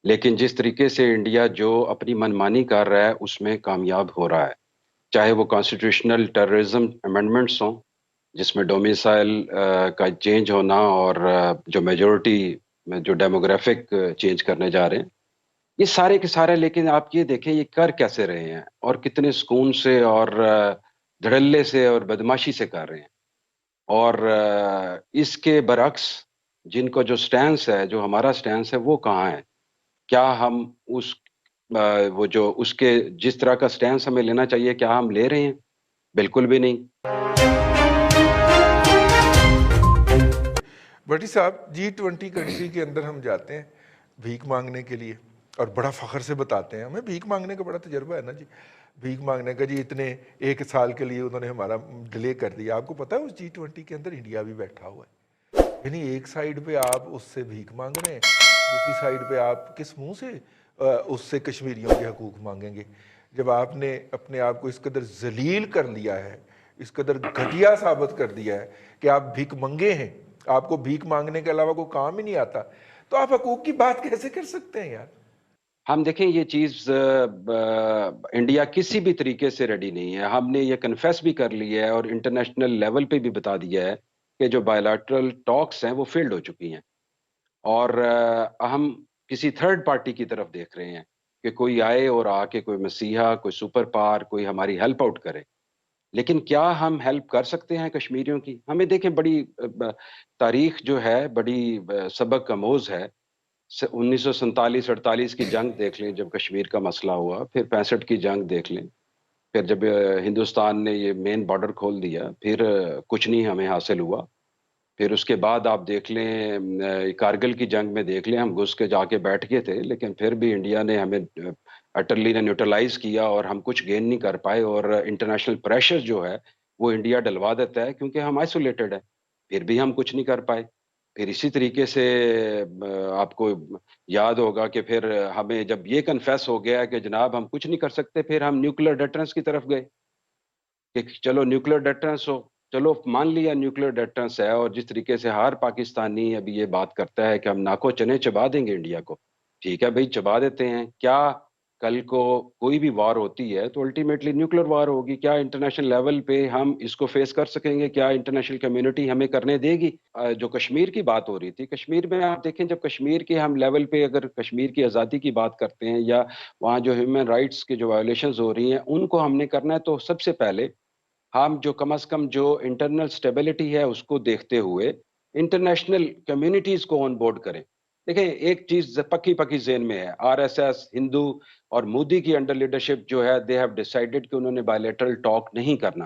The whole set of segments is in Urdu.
لیکن جس طریقے سے انڈیا جو اپنی منمانی کر رہا ہے اس میں کامیاب ہو رہا ہے، چاہے وہ کانسٹیٹیوشنل ٹیررزم امینڈمنٹس ہوں جس میں ڈومیسائل کا چینج ہونا، اور جو میجورٹی میں جو ڈیموگرافک چینج کرنے جا رہے ہیں، یہ سارے کے سارے، لیکن آپ یہ دیکھیں یہ کر کیسے رہے ہیں اور کتنے سکون سے اور دھڑلے سے اور بدماشی سے کر رہے ہیں. اور اس کے برعکس جن کو جو سٹینس ہے، جو ہمارا سٹینس ہے، وہ کہاں ہے؟ کیا ہم اس وہ جو اس کے جس طرح کا سٹینس ہمیں لینا چاہیے، کیا ہم لے رہے ہیں؟ بالکل بھی نہیں. بٹی صاحب، G20 کنٹری کے اندر ہم جاتے ہیں بھیک مانگنے کے لیے اور بڑا فخر سے بتاتے ہیں ہمیں بھیک مانگنے کا بڑا تجربہ ہے نا جی. بھیک مانگنے کا جی اتنے ایک سال کے لیے انہوں نے ہمارا ڈیلے کر دیا. آپ کو پتا ہے اس G20 کے اندر انڈیا بھی بیٹھا ہوا ہے. یعنی ایک سائیڈ پہ آپ اس سے بھیک مانگ رہے ہیں، دوسری سائیڈ پہ آپ کس منہ سے اس سے کشمیریوں کے حقوق مانگیں گے؟ جب آپ نے اپنے آپ کو اس قدر ذلیل کر لیا ہے، اس قدر گھٹیا ثابت کر دیا ہے کہ آپ بھیک منگے ہیں، آپ کو بھیک مانگنے کے علاوہ کوئی کام ہی نہیں آتا، تو آپ حقوق کی بات کیسے کر سکتے ہیں یار؟ ہم دیکھیں یہ چیز انڈیا کسی بھی طریقے سے ریڈی نہیں ہے. ہم نے یہ کنفیس بھی کر لیا ہے اور انٹرنیشنل لیول پہ بھی بتا دیا ہے کہ جو بائیلیٹرل ٹاکس ہیں وہ فیلڈ ہو چکی ہیں، اور ہم کسی تھرڈ پارٹی کی طرف دیکھ رہے ہیں کہ کوئی آئے اور آ کے کوئی مسیحا، کوئی سپر پاور، کوئی ہماری ہیلپ آؤٹ کرے. لیکن کیا ہم ہیلپ کر سکتے ہیں کشمیریوں کی؟ ہمیں دیکھیں بڑی تاریخ جو ہے بڑی سبق آموز ہے. 1947-48 کی جنگ دیکھ لیں جب کشمیر کا مسئلہ ہوا، پھر 65 کی جنگ دیکھ لیں، پھر جب ہندوستان نے یہ مین بارڈر کھول دیا، پھر کچھ نہیں ہمیں حاصل ہوا. پھر اس کے بعد آپ دیکھ لیں کارگل کی جنگ میں دیکھ لیں، ہم گھس کے جا کے بیٹھ گئے تھے لیکن پھر بھی انڈیا نے ہمیں اٹرلی نے نیوٹرلائز کیا اور ہم کچھ گین نہیں کر پائے. اور انٹرنیشنل پریشر جو ہے وہ انڈیا ڈلوا دیتا ہے کیونکہ ہم آئسولیٹڈ ہیں، پھر بھی ہم کچھ نہیں کر پائے. پھر اسی طریقے سے آپ کو یاد ہوگا کہ پھر ہمیں جب یہ کنفیس ہو گیا کہ جناب ہم کچھ نہیں کر سکتے، پھر ہم نیوکلیر ڈیٹرنس کی طرف گئے کہ چلو نیوکلیر ڈیٹرنس ہو. چلو مان لیا نیوکلیر ڈیٹرنس ہے، اور جس طریقے سے ہر پاکستانی ابھی یہ بات کرتا ہے کہ ہم ناکو چنے چبا دیں گے انڈیا کو، ٹھیک ہے بھائی چبا دیتے ہیں. کیا کل کو کوئی بھی وار ہوتی ہے تو الٹیمیٹلی نیوکلیر وار ہوگی؟ کیا انٹرنیشنل لیول پہ ہم اس کو فیس کر سکیں گے؟ کیا انٹرنیشنل کمیونٹی ہمیں کرنے دے گی؟ جو کشمیر کی بات ہو رہی تھی، کشمیر میں آپ دیکھیں جب کشمیر کے ہم لیول پہ اگر کشمیر کی آزادی کی بات کرتے ہیں یا وہاں جو ہیومن رائٹس کی جو وائلیشنز ہو رہی ہیں ان کو ہم نے کرنا ہے، تو سب سے پہلے ہم جو کم از کم جو انٹرنل سٹیبلٹی ہے اس کو دیکھتے ہوئے انٹرنیشنل کمیونٹیز کو آن بورڈ کریں. دیکھیں ایک چیز پکی پکی ذہن میں ہے، آر ایس ایس، ہندو اور مودی کی انڈر لیڈرشپ جو ہے دے ہیو ڈیسائیڈڈ کہ انہوں نے بائیلیٹرل ٹاک نہیں کرنا.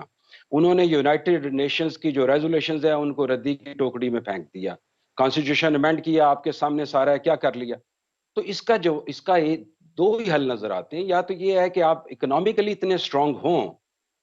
انہوں نے یونائٹڈ نیشنز کی جو ریزولوشنز ہیں ان کو ردی کی ٹوکری میں پھینک دیا، کانسٹیٹیوشن امینڈ کیا آپ کے سامنے سارا ہے، کیا کر لیا. تو اس کا دو ہی حل نظر آتے ہیں. یا تو یہ ہے کہ آپ اکنامکلی اتنے اسٹرانگ ہوں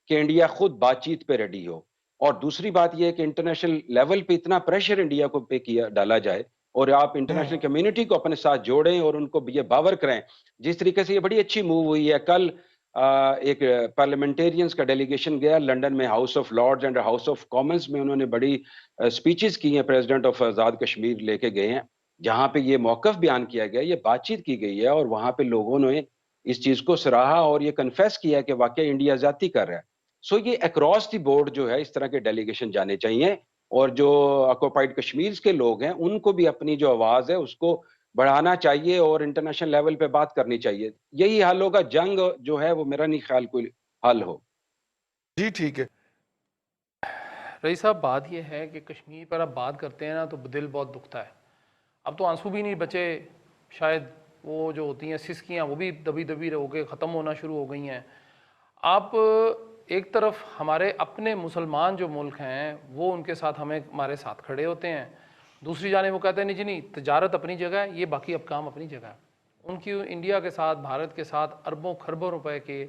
کہ انڈیا خود بات چیت پہ ریڈی ہو، اور دوسری بات یہ ہے کہ انٹرنیشنل لیول پہ اتنا پریشر انڈیا کو پہ کیا ڈالا جائے اور آپ انٹرنیشنل کمیونٹی کو اپنے ساتھ جوڑیں اور ان کو یہ باور کریں. جس طریقے سے یہ بڑی اچھی موو ہوئی ہے، کل ایک پارلیمنٹیرینز کا ڈیلیگیشن گیا لنڈن میں، house of Lords and house of Commons میں، انہوں نے بڑی سپیچز کی ہیں، پریزیڈنٹ آف آزاد کشمیر لے کے گئے ہیں جہاں پہ یہ موقف بیان کیا گیا، یہ بات چیت کی گئی ہے، اور وہاں پہ لوگوں نے اس چیز کو سراہا اور یہ کنفیس کیا کہ واقعی انڈیا زیادتی کر رہا ہے. سو یہ اکراس دی بورڈ جو ہے اس طرح کے ڈیلیگیشن جانے چاہیے، اور جو آکوپائڈ کشمیر کے لوگ ہیں ان کو بھی اپنی جو آواز ہے اس کو بڑھانا چاہیے اور انٹرنیشنل لیول پہ بات کرنی چاہیے. یہی حل ہوگا. جنگ جو ہے وہ میرا نہیں خیال کوئی حل ہو. جی ٹھیک ہے رئیس صاحب، بات یہ ہے کہ کشمیر پر اب بات کرتے ہیں نا تو دل بہت دکھتا ہے. اب تو آنسو بھی نہیں بچے، شاید وہ جو ہوتی ہیں سسکیاں وہ بھی دبی دبی ہو کے ختم ہونا شروع ہو گئی ہیں. آپ ایک طرف ہمارے اپنے مسلمان جو ملک ہیں وہ ان کے ساتھ ہمارے ساتھ کھڑے ہوتے ہیں، دوسری جانب وہ کہتے ہیں نہیں جی نہیں، تجارت اپنی جگہ ہے، یہ باقی اب کام اپنی جگہ ہے. ان کی انڈیا کے ساتھ، بھارت کے ساتھ اربوں خربوں روپے کی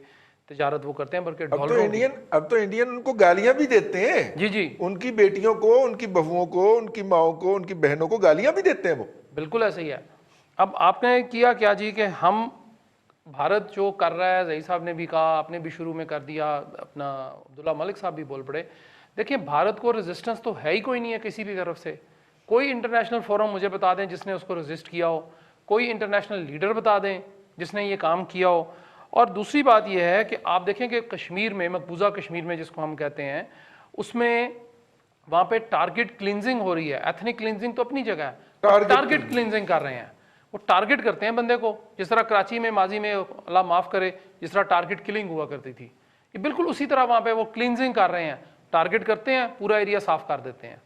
تجارت وہ کرتے ہیں، بلکہ ڈالروں کی. اب تو انڈین ان کو گالیاں بھی دیتے ہیں، جی جی ان کی بیٹیوں کو، ان کی بہوؤں کو، ان کی ماؤں کو، ان کی بہنوں کو گالیاں بھی دیتے ہیں وہ. بالکل ایسے ہی ہے. اب آپ نے کیا کیا جی کہ ہم بھارت جو کر رہا ہے، زئی صاحب نے بھی کہا، آپ نے بھی شروع میں کر دیا، اپنا عبداللہ ملک صاحب بھی بول پڑے. دیکھیں بھارت کو ریزسٹنس تو ہے ہی کوئی نہیں ہے کسی بھی طرف سے. کوئی انٹرنیشنل فورم مجھے بتا دیں جس نے اس کو ریزسٹ کیا ہو. کوئی انٹرنیشنل لیڈر بتا دیں جس نے یہ کام کیا ہو. اور دوسری بات یہ ہے کہ آپ دیکھیں کہ کشمیر میں، مقبوضہ کشمیر میں جس کو ہم کہتے ہیں، اس میں وہاں پہ ٹارگٹ کلینزنگ ہو رہی ہے. ایتھنک کلینزنگ تو اپنی جگہ ہے، ٹارگٹ کلینزنگ کر رہے ہیں. وہ ٹارگٹ کرتے ہیں بندے کو، جس طرح کراچی میں ماضی میں اللہ معاف کرے جس طرح ٹارگٹ کلنگ ہوا کرتی تھی، یہ بالکل اسی طرح وہاں پہ وہ کلینزنگ کر رہے ہیں. ٹارگٹ کرتے ہیں، پورا ایریا صاف کر دیتے ہیں،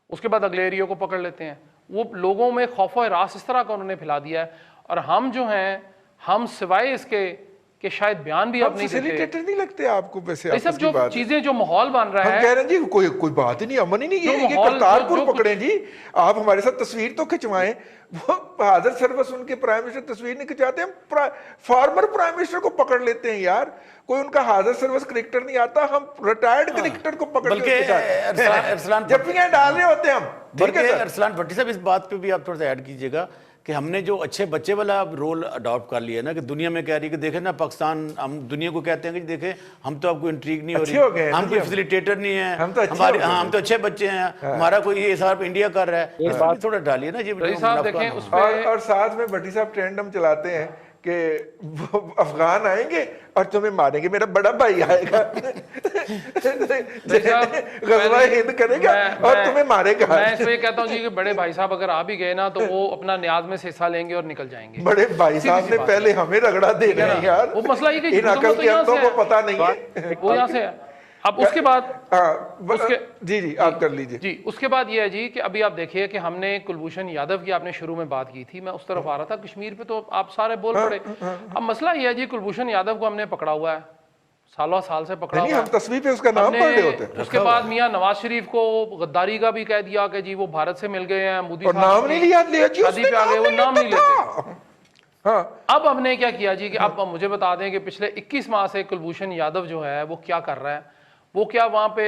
اس کے بعد اگلے ایریا کو پکڑ لیتے ہیں. وہ لوگوں میں خوف و ہراس اس طرح کا انہوں نے پھیلا دیا ہے. اور ہم جو ہیں، ہم سوائے اس کے کہ شاید بیان بھی اب نہیں دیتے. نہیں لگتے آپ کو؟ ویسے یہ سب جو چیزیں جو ماحول بن رہا ہے، ہم کہہ رہے ہیں جی کوئی بات ہی نہیں، امن ہی نہیں. یہ کرتارپور پکڑیں جی، آپ ہمارے ساتھ تصویر تو کھنچوائیں. وہ حاضر سروس ان کے پرائم منسٹر تصویر نہیں کھنچاتے، ہم فارمر پرائم منسٹر کو پکڑ لیتے ہیں یار. کوئی ان کا حاضر سروس کرکٹر نہیں آتا، ہم ریٹائرڈ کرکٹر کو پکڑ کے جفیاں ڈال رہے ہوتے ہیں ہم. بلکہ ارسلان بھٹی صاحب اس بات پہ بھی آپ تھوڑا سا ایڈ کیجئے گا کہ ہم نے جو اچھے بچے والا رول اڈاپٹ کر لیا ہے نا، کہ دنیا میں کہہ رہی ہے کہ دیکھیں نا پاکستان، ہم دنیا کو کہتے ہیں کہ دیکھیں ہم تو آپ کو انٹریگ نہیں ہو رہی، ہم کوئی فیسیلیٹیٹر نہیں ہیں، ہم تو اچھے بچے ہیں، ہمارا کوئی یہ حساب انڈیا کر رہا ہے. اس بات تھوڑا ڈالیے نا جی. اور ساتھ میں بھٹی صاحب ٹرینڈ ہم چلاتے ہیں کہ وہ افغان آئیں گے اور تمہیں ماریں گے، میرا بڑا بھائی آئے گا غزوہ ہند کرے گا اور تمہیں مارے گا. میں اس لیے کہتا ہوں جی کہ بڑے بھائی صاحب اگر آ بھی گئے نا تو وہ اپنا نیاز میں سے حصہ لیں گے اور نکل جائیں گے. بڑے بھائی صاحب نے پہلے ہمیں رگڑا دے رہے ہیں یار. وہ مسئلہ یہ کہ ان عقل کے اندوں کو پتہ نہیں ہے، وہ یہاں سے ہے. اب اس کے بعد جی آپ کر لیجئے. جی اس کے بعد یہ ہے جی کہ ابھی آپ دیکھیے کہ ہم نے کلبھوشن یادو کی آپ نے شروع میں بات کی تھی، میں اس طرف آ رہا تھا کشمیر پہ تو آپ سارے بول پڑے. اب مسئلہ یہ ہے جی کلبھوشن یادو کو ہم نے پکڑا ہوا ہے، سالوں سال سے پکڑا ہوا ہے. ہم تصویر پہ اس کا نام پڑھ رہے ہوتے ہیں. اس کے بعد میاں نواز شریف کو غداری کا بھی کہہ دیا کہ جی وہ بھارت سے مل گئے ہیں، مودی صاحب نام نہیں لیا جی، وہ نام نہیں لیتے. اب ہم نے کیا کیا جی کہ اب مجھے بتا دیں کہ پچھلے 21 ماہ سے کلبھوشن یادو جو ہے وہ کیا کر رہا ہے. وہ کیا وہاں پہ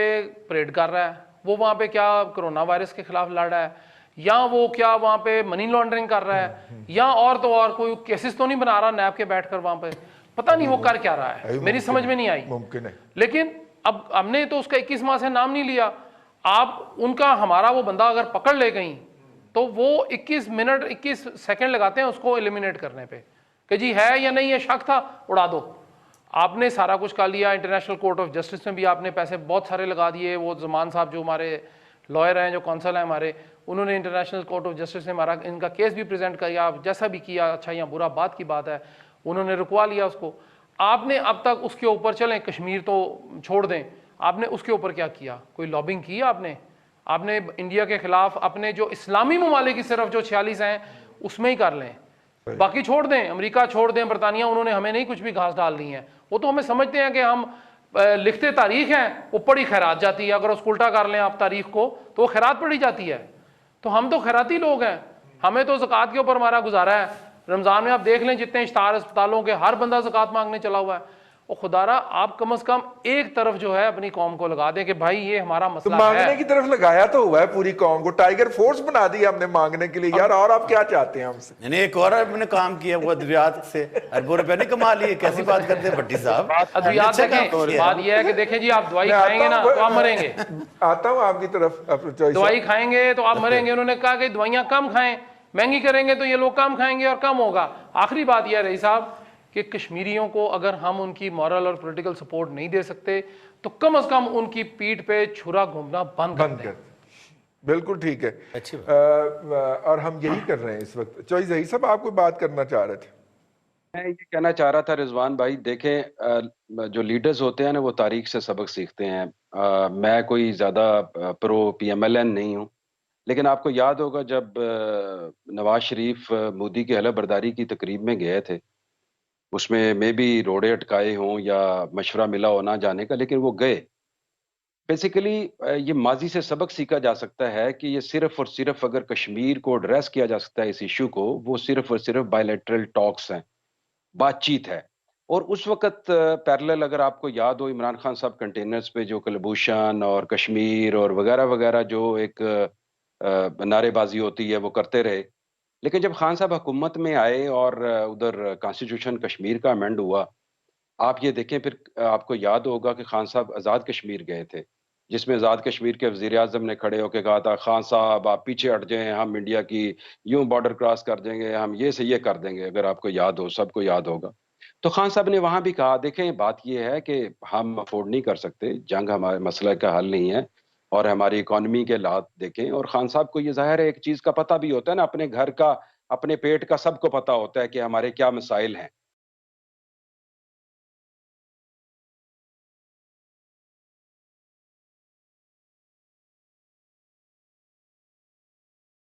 پریڈ کر رہا ہے، وہ وہاں پہ کیا کرونا وائرس کے خلاف لڑ رہا ہے، یا وہ کیا وہاں پہ منی لانڈرنگ کر رہا ہے، یا اور تو اور کوئی کیسز تو نہیں بنا رہا نیب کے بیٹھ کر وہاں پہ. پتہ نہیں وہ کر کیا رہا ہے، میری سمجھ میں نہیں آئی. ممکن ہے، لیکن اب ہم نے تو اس کا 21 ماہ سے نام نہیں لیا. آپ ان کا ہمارا وہ بندہ اگر پکڑ لے گئی تو وہ 21 منٹ 21 سیکنڈ لگاتے ہیں اس کو ایلیمینیٹ کرنے پہ کہ جی ہے یا نہیں ہے، شک تھا اڑا دو. آپ نے سارا کچھ کر لیا. انٹرنیشنل کورٹ آف جسٹس میں بھی آپ نے پیسے بہت سارے لگا دیے. وہ زمان صاحب جو ہمارے لائر ہیں، جو کونسل ہیں ہمارے، انہوں نے انٹرنیشنل کورٹ آف جسٹس نے ہمارا ان کا کیس بھی پریزنٹ کیا، جیسا بھی کیا، اچھا یا برا بات کی بات ہے، انہوں نے رکوا لیا اس کو. آپ نے اب تک اس کے اوپر، چلیں کشمیر تو چھوڑ دیں، آپ نے اس کے اوپر کیا کیا؟ کوئی لابنگ کی آپ نے انڈیا کے خلاف اپنے جو اسلامی ممالک کی صرف جو 46 ہیں اس میں ہی کر لیں، باقی چھوڑ دیں. امریکہ چھوڑ دیں، برطانیہ، انہوں نے ہمیں نہیں کچھ بھی گھاس ڈال دی ہیں. وہ تو ہمیں سمجھتے ہیں کہ ہم لکھتے تاریخ ہیں، وہ پڑھی خیرات جاتی ہے. اگر اس کو الٹا کر لیں آپ تاریخ کو تو وہ خیرات پڑھی جاتی ہے. تو ہم تو خیراتی لوگ ہیں، ہمیں تو زکوٰۃ کے اوپر ہمارا گزارا ہے. رمضان میں آپ دیکھ لیں جتنے اشتہار اسپتالوں کے، ہر بندہ زکوٰۃ مانگنے چلا ہوا ہے. وہ خدا را آپ کم از کم ایک طرف جو ہے اپنی قوم کو لگا دیں کہ بھائی یہ ہمارا مسئلہ ہے. مانگنے کی طرف لگایا تو ہوا ہے پوری قوم کو، ٹائیگر فورس بنا دی ہم نے مانگنے کے لیے یار. اور آپ کیا چاہتے ہیں ہم سے؟ یعنی ایک اور ہم نے کام کیا، وہ ادویات سے اربوں روپے نہیں کما لیے. کیسی بات کرتے ہیں بھٹی صاحب؟ ادویات دیکھیں، بات یہ ہے کہ دیکھیں جی آپ دوائی کھائیں گے نا تو آپ مریں گے. آتا ہوں آپ کی طرف. دوائی کھائیں گے تو آپ مریں گے. انہوں نے کہا کہ دوائیاں کم کھائیں، مہنگی کریں گے تو یہ لوگ کم کھائیں گے اور کم ہوگا. آخری بات یہ ہے رئیس صاحب کہ کشمیریوں کو اگر ہم ان کی مورل اور پولیٹیکل سپورٹ نہیں دے سکتے تو کم از کم ان کی پیٹھ پہ چھرا گھومنا بند کر دیں. بالکل ٹھیک ہے. اور ہم یہی کر رہے ہیں اس وقت. چوئی ظہیر صاحب آپ کوئی بات کرنا چاہ رہے تھے؟ میں یہ کہنا چاہ رہا تھا رضوان بھائی، دیکھیں جو لیڈرز ہوتے ہیں نا وہ تاریخ سے سبق سیکھتے ہیں. میں کوئی زیادہ پرو پی ایم ایل این نہیں ہوں، لیکن آپ کو یاد ہوگا جب نواز شریف مودی کی حلف برداری کی تقریب میں گئے تھے، اس میں بھی روڑے اٹکائے ہوں یا مشورہ ملا ہو نہ جانے کا، لیکن وہ گئے. بیسیکلی یہ ماضی سے سبق سیکھا جا سکتا ہے کہ یہ صرف اور صرف اگر کشمیر کو ایڈریس کیا جا سکتا ہے اس ایشو کو، وہ صرف اور صرف بائیلیٹرل ٹاکس ہیں، بات چیت ہے. اور اس وقت پیرلل اگر آپ کو یاد ہو عمران خان صاحب کنٹینرز پہ جو کلبھوشن اور کشمیر اور وغیرہ وغیرہ جو ایک نعرے بازی ہوتی ہے وہ کرتے رہے. لیکن جب خان صاحب حکومت میں آئے اور ادھر کانسٹیٹیوشن کشمیر کا امینڈ ہوا، آپ یہ دیکھیں پھر آپ کو یاد ہوگا کہ خان صاحب آزاد کشمیر گئے تھے. جس میں آزاد کشمیر کے وزیر اعظم نے کھڑے ہو کے کہا تھا خان صاحب آپ پیچھے ہٹ جائیں، ہم انڈیا کی یوں بارڈر کراس کر دیں گے، ہم یہ سے یہ کر دیں گے، اگر آپ کو یاد ہو، سب کو یاد ہوگا۔ تو خان صاحب نے وہاں بھی کہا دیکھیں بات یہ ہے کہ ہم افورڈ نہیں کر سکتے، جنگ ہمارے مسئلہ کا حل نہیں ہے، اور ہماری اکانومی کے حالات دیکھیں، اور خان صاحب کو یہ ظاہر ہے ایک چیز کا پتہ بھی ہوتا ہے نا، اپنے گھر کا اپنے پیٹ کا سب کو پتہ ہوتا ہے کہ ہمارے کیا مسائل ہیں۔